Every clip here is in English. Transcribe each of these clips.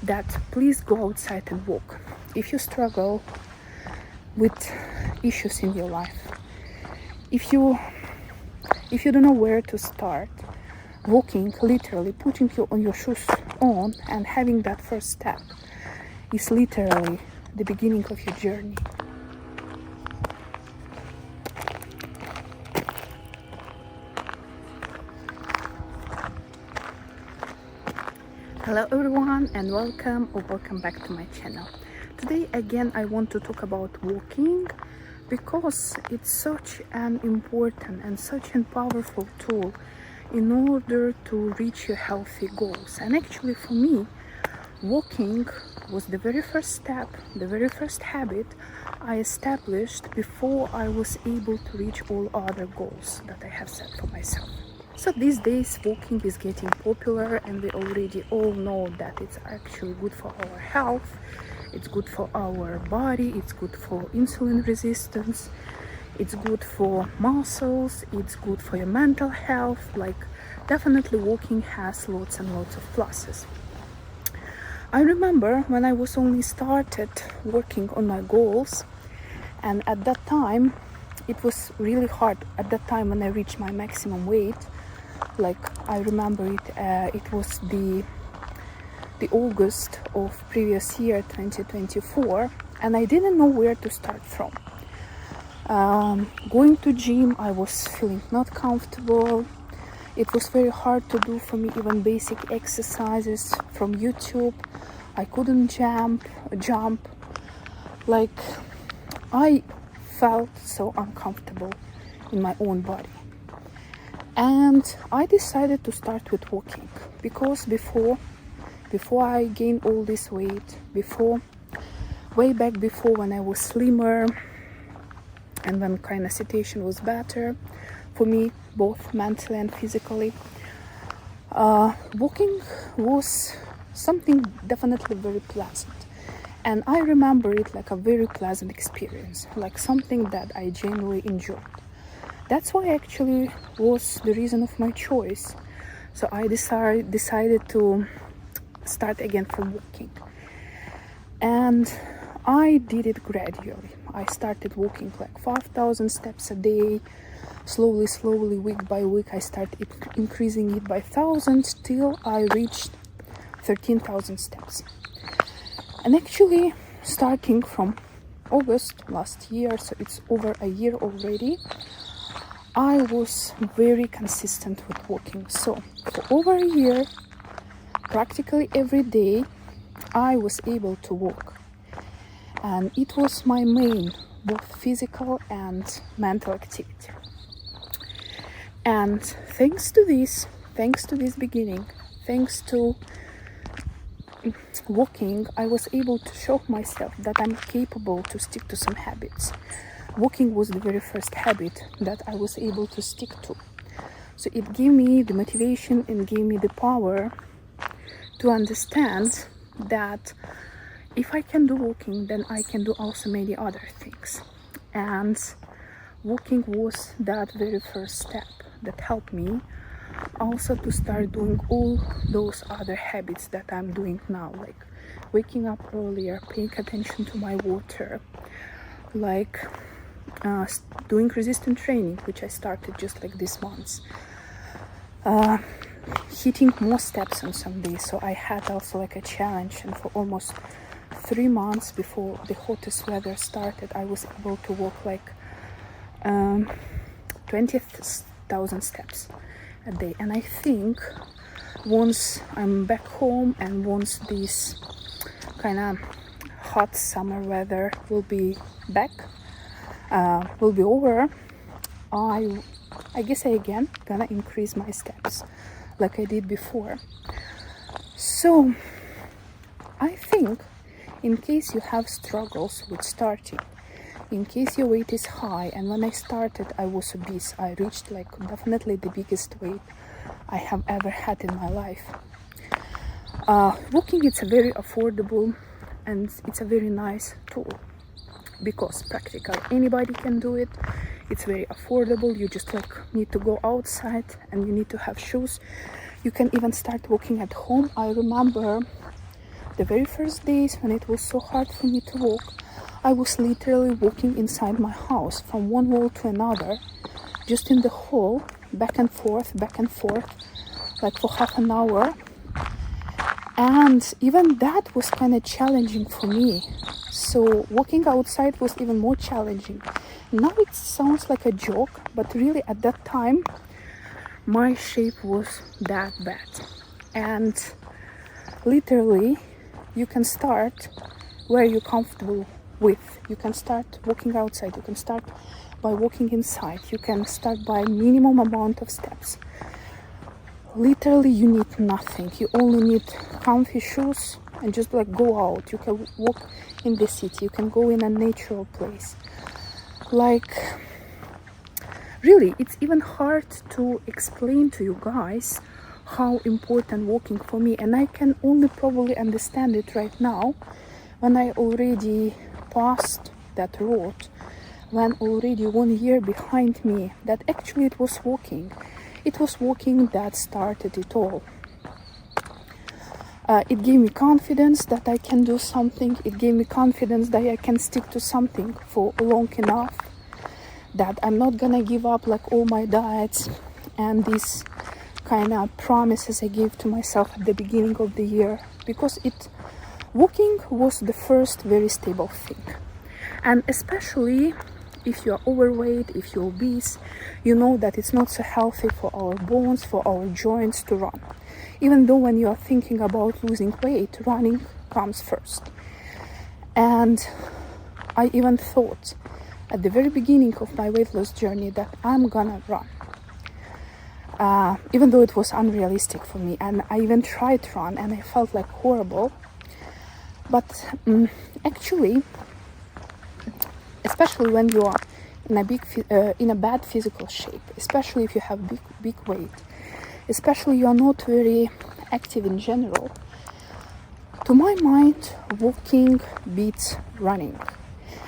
that please go outside and walk. If you struggle with issues in your life, if you don't know where to start, walking, literally putting your shoes on and having that first step is literally the beginning of your journey. Hello everyone, and welcome back to my channel. Today again I want to talk about walking because it's such an important and such a powerful tool in order to reach your healthy goals. And actually for me, walking was the very first step, the very first habit I established before I was able to reach all other goals that I have set for myself. So these days walking is getting popular, and we already all know that it's actually good for our health, it's good for our body, it's good for insulin resistance, it's good for muscles, it's good for your mental health. Like, definitely walking has lots and lots of pluses. I remember when I was only started working on my goals, and at that time it was really hard. At that time when I reached my maximum weight, like I remember it was the August of previous year 2024, and I didn't know where to start from. Going to gym, I was feeling not comfortable. It was very hard to do for me even basic exercises from YouTube. I couldn't jump. Like, I felt so uncomfortable in my own body. And I decided to start with walking because before I gained all this weight, way back before, when I was slimmer and when kind of situation was better for me, both mentally and physically, walking was something definitely very pleasant. And I remember it like a very pleasant experience, like something that I genuinely enjoyed. That's why actually was the reason of my choice. So I decided to start again from walking. And I did it gradually. I started walking like 5,000 steps a day. Slowly, week by week, I started increasing it by 1,000 till I reached 13,000 steps. And actually, starting from August last year, so it's over a year already, I was very consistent with walking. So for over a year, practically every day, I was able to walk. And it was my main, both physical and mental activity. And thanks to this beginning, thanks to walking, I was able to show myself that I'm capable to stick to some habits. Walking was the very first habit that I was able to stick to. So it gave me the motivation and gave me the power to understand that if I can do walking, then I can do also many other things. And walking was that very first step that helped me also to start doing all those other habits that I'm doing now, like waking up earlier, paying attention to my water, like doing resistance training, which I started just like this month, hitting more steps on some days. So I had also like a challenge, and for almost 3 months before the hottest weather started, I was able to walk like 20,000 steps a day. And I think once I'm back home and once this kind of hot summer weather will be back, will be over, I guess I again gonna increase my steps like I did before. So I think in case you have struggles with starting, in case your weight is high, and when I started I was obese, I reached like definitely the biggest weight I have ever had in my life. Walking, it's a very affordable and it's a very nice tool because practically anybody can do it. It's very affordable. You just like need to go outside and you need to have shoes. You can even start walking at home. I remember The very first days when it was so hard for me to walk, I was literally walking inside my house from one wall to another, just in the hall, back and forth, like for half an hour. And even that was kind of challenging for me. So walking outside was even more challenging. Now it sounds like a joke, but really at that time, my shape was that bad. And literally, you can start where you're comfortable with. You can start walking outside. You can start by walking inside. You can start by minimum amount of steps. Literally, you need nothing. You only need comfy shoes and just like go out. You can walk in the city. You can go in a natural place. Like, really, it's even hard to explain to you guys how important walking for me, and I can only probably understand it right now when I already passed that road, when already 1 year behind me, that actually it was walking that started it all. It gave me confidence that I can do something. It gave me confidence that I can stick to something for long enough, that I'm not gonna give up like all my diets and these kind of promises I gave to myself at the beginning of the year, because walking was the first very stable thing. And especially if you're overweight, if you're obese, you know that it's not so healthy for our bones, for our joints to run. Even though when you are thinking about losing weight, running comes first. And I even thought at the very beginning of my weight loss journey that I'm gonna run. Even though it was unrealistic for me, and I even tried to run and I felt like horrible. But actually, especially when you are in a bad physical shape, especially if you have big weight, especially you are not very active in general, to my mind, walking beats running.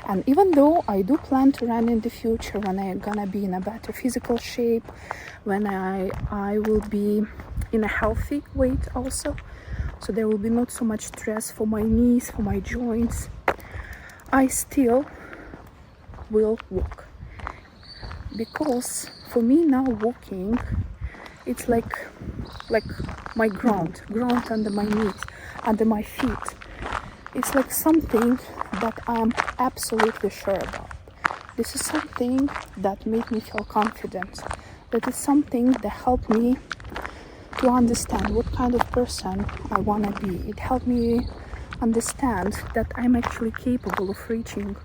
And even though I do plan to run in the future, when I'm gonna be in a better physical shape, when I will be in a healthy weight also, so there will be not so much stress for my knees, for my joints, I still will walk. Because for me now, walking, it's like my ground under my knees, under my feet. It's like something that I am absolutely sure about. This is something that made me feel confident. That is something that helped me to understand what kind of person I want to be. It helped me understand that I'm actually capable of reaching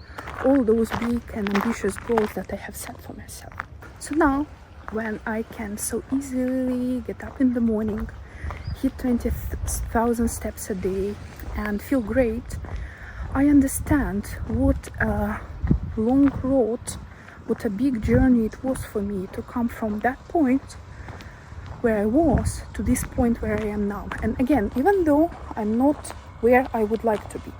all those big and ambitious goals that I have set for myself. So now, when I can so easily get up in the morning, hit 20,000 steps a day and feel great, I understand what a long road, what a big journey it was for me to come from that point where I was to this point where I am now. And again, even though I'm not where I would like to be,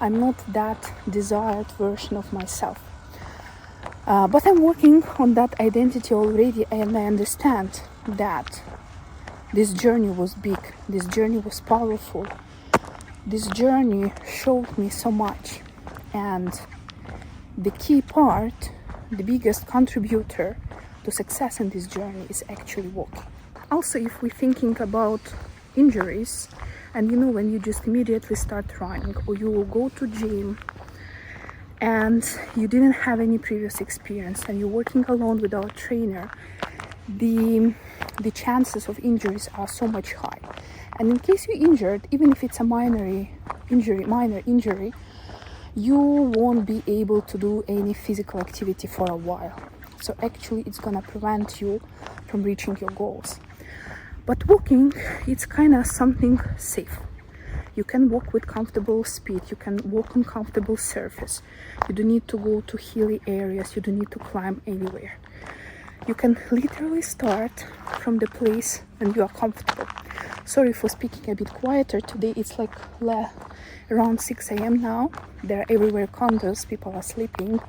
I'm not that desired version of myself, but I'm working on that identity already, and I understand that this journey was big, this journey was powerful, this journey showed me so much. And the key part, the biggest contributor to success in this journey is actually walking. Also, if we're thinking about injuries, and when you just immediately start running, or you will go to gym and you didn't have any previous experience and you're working alone without a trainer, the chances of injuries are so much high. And in case you're injured, even if it's a minor injury, you won't be able to do any physical activity for a while. So actually it's gonna prevent you from reaching your goals. But walking, it's kind of something safe. You can walk with comfortable speed, you can walk on comfortable surface. You don't need to go to hilly areas, you don't need to climb anywhere. You can literally start from the place when you are comfortable. Sorry for speaking a bit quieter today. It's like around 6 a.m. now. There are everywhere condos, people are sleeping.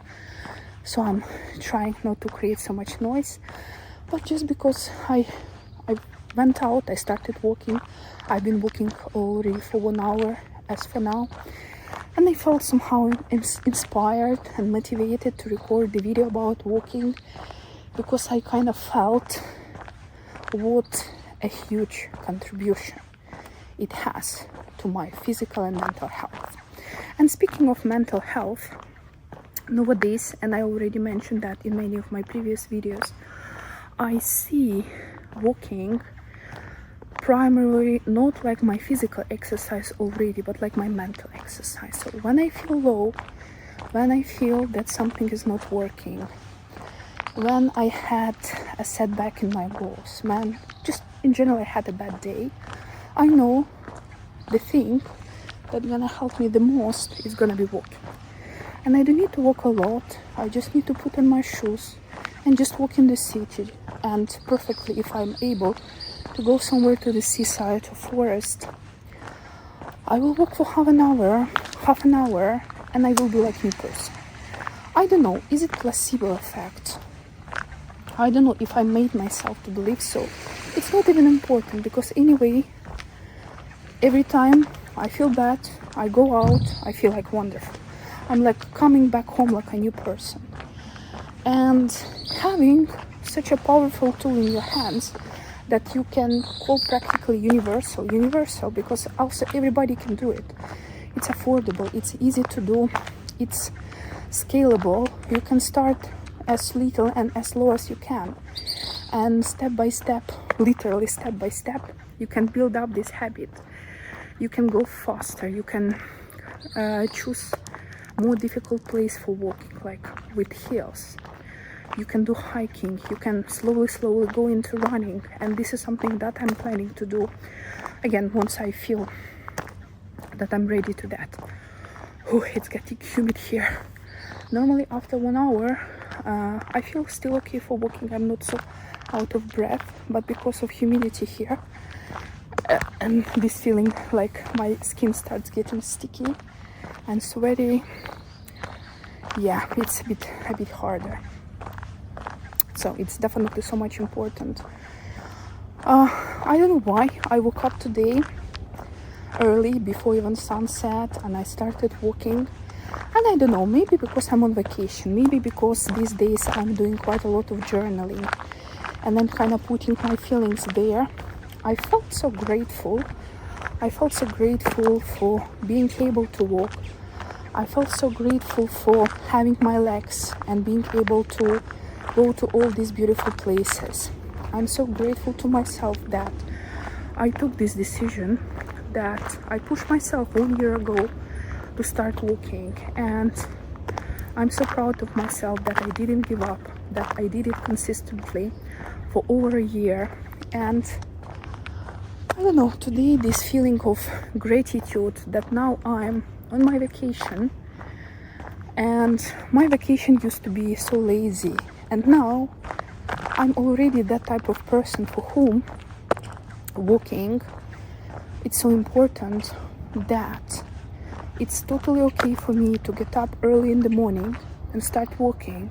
So I'm trying not to create so much noise. But just because I went out, I started walking. I've been walking already for 1 hour as for now. And I felt somehow inspired and motivated to record the video about walking, because I kind of felt what a huge contribution it has to my physical and mental health. And speaking of mental health, nowadays, and I already mentioned that in many of my previous videos, I see walking primarily not like my physical exercise already, but like my mental exercise. So when I feel low, when I feel that something is not working, when I had a setback in my goals, when just in general I had a bad day, I know the thing that's gonna help me the most is gonna be walking. And I don't need to walk a lot. I just need to put on my shoes and just walk in the city. And perfectly, if I'm able to go somewhere to the seaside or forest, I will walk for half an hour, and I will be like new person. I don't know, is it placebo effect? I don't know if I made myself to believe so. It's not even important, because anyway, every time I feel bad, I go out, I feel like wonderful. I'm like coming back home like a new person. And having such a powerful tool in your hands that you can call practically universal, because also everybody can do it. It's affordable, it's easy to do, it's scalable. You can start as little and as low as you can. And step by step, literally step by step, you can build up this habit. You can go faster, you can choose more difficult place for walking, like with heels. You can do hiking, you can slowly go into running, and this is something that I'm planning to do again once I feel that I'm ready to that. Oh, it's getting humid here. Normally after 1 hour I feel still okay for walking. I'm not so out of breath, but because of humidity here and this feeling like my skin starts getting sticky and sweaty, yeah, it's a bit harder. So it's definitely so much important. I don't know why I woke up today early before even sunset and I started walking. And I don't know, maybe because I'm on vacation, maybe because these days I'm doing quite a lot of journaling and then kind of putting my feelings there. I felt so grateful. I felt so grateful for being able to walk. I felt so grateful for having my legs and being able to go to all these beautiful places. I'm so grateful to myself that I took this decision, that I pushed myself 1 year ago to start walking, and I'm so proud of myself that I didn't give up, that I did it consistently for over a year. And I don't know, today this feeling of gratitude that now I'm on my vacation, and my vacation used to be so lazy, and now I'm already that type of person for whom walking, it's so important that it's totally okay for me to get up early in the morning and start walking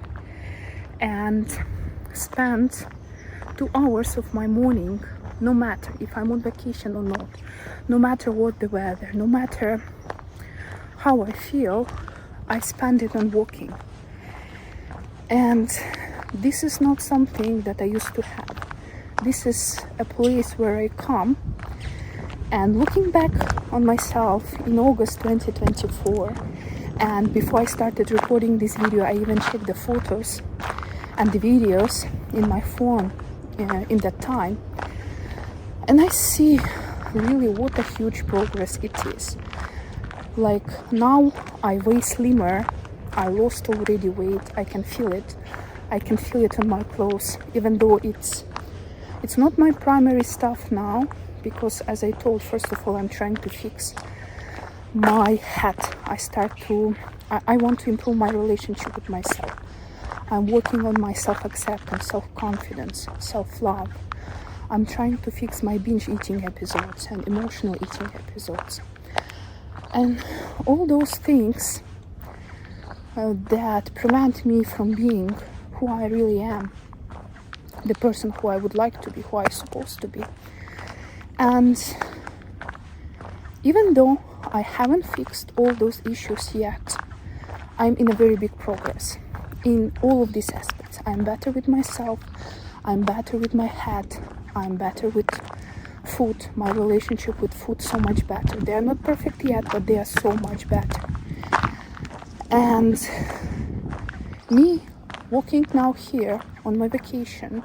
and spend 2 hours of my morning, no matter if I'm on vacation or not, no matter what the weather, no matter how I feel, I spend it on walking. And this is not something that I used to have. This is a place where I come. And looking back on myself in August 2024, and before I started recording this video, I even checked the photos and the videos in my phone in that time. And I see really what a huge progress it is. Like now I weigh slimmer, I lost already weight, I can feel it. I can feel it on my clothes, even though it's not my primary stuff now, because as I told, first of all, I'm trying to fix my head. I want to improve my relationship with myself. I'm working on my self-acceptance, self-confidence, self-love. I'm trying to fix my binge eating episodes and emotional eating episodes. And all those things that prevent me from being who I really am, the person who I would like to be, who I'm supposed to be. And even though I haven't fixed all those issues yet, I'm in a very big progress in all of these aspects. I'm better with myself, I'm better with my head, I'm better with food, my relationship with food so much better. They are not perfect yet, but they are so much better. And me walking now here on my vacation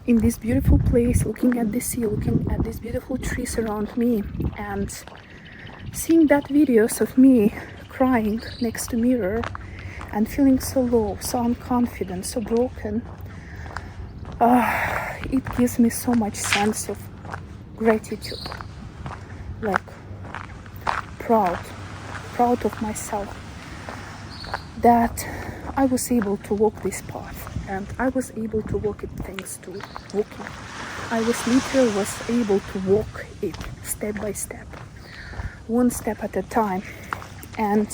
in this beautiful place, looking at the sea, looking at these beautiful trees around me, and seeing that videos of me crying next to mirror and feeling so low, so unconfident, so broken, it gives me so much sense of gratitude, like proud of myself that I was able to walk this path, and I was able to walk it thanks to walking. I was able to walk it step by step, one step at a time. And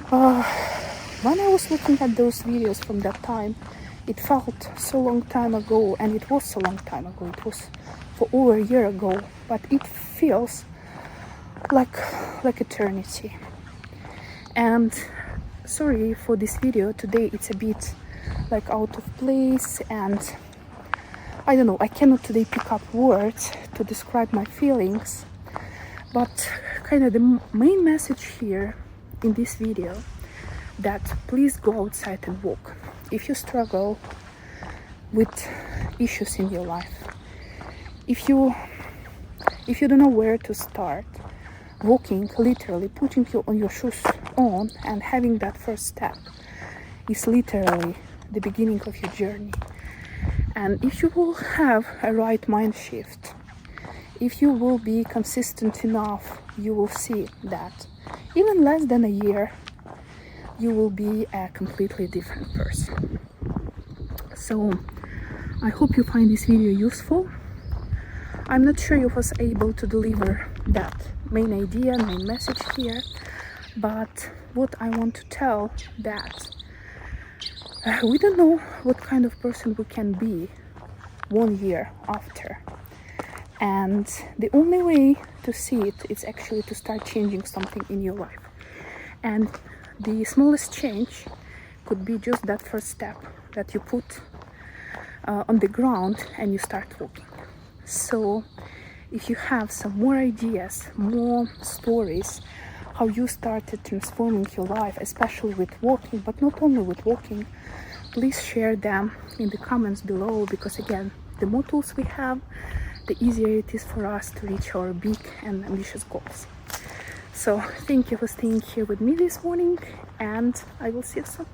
when I was looking at those videos from that time, it felt so long time ago, and it was so long time ago. It was for over a year ago, but it feels like eternity. And sorry for this video today, it's a bit like out of place, and I don't know, I cannot today pick up words to describe my feelings, but kind of the main message here in this video, that please go outside and walk. If you struggle with issues in your life, if you don't know where to start, walking, literally putting your shoes on and having that first step is literally the beginning of your journey. And if you will have a right mind shift, if you will be consistent enough, you will see that even less than a year, you will be a completely different person. So I hope you find this video useful. I'm not sure if I was able to deliver that main idea, main message here, but what I want to tell that we don't know what kind of person we can be 1 year after. And the only way to see it is actually to start changing something in your life. And the smallest change could be just that first step that you put on the ground and you start walking. So if you have some more ideas, more stories, how you started transforming your life, especially with walking, but not only with walking, please share them in the comments below, because again, the more tools we have, the easier it is for us to reach our big and ambitious goals. So thank you for staying here with me this morning, and I will see you soon.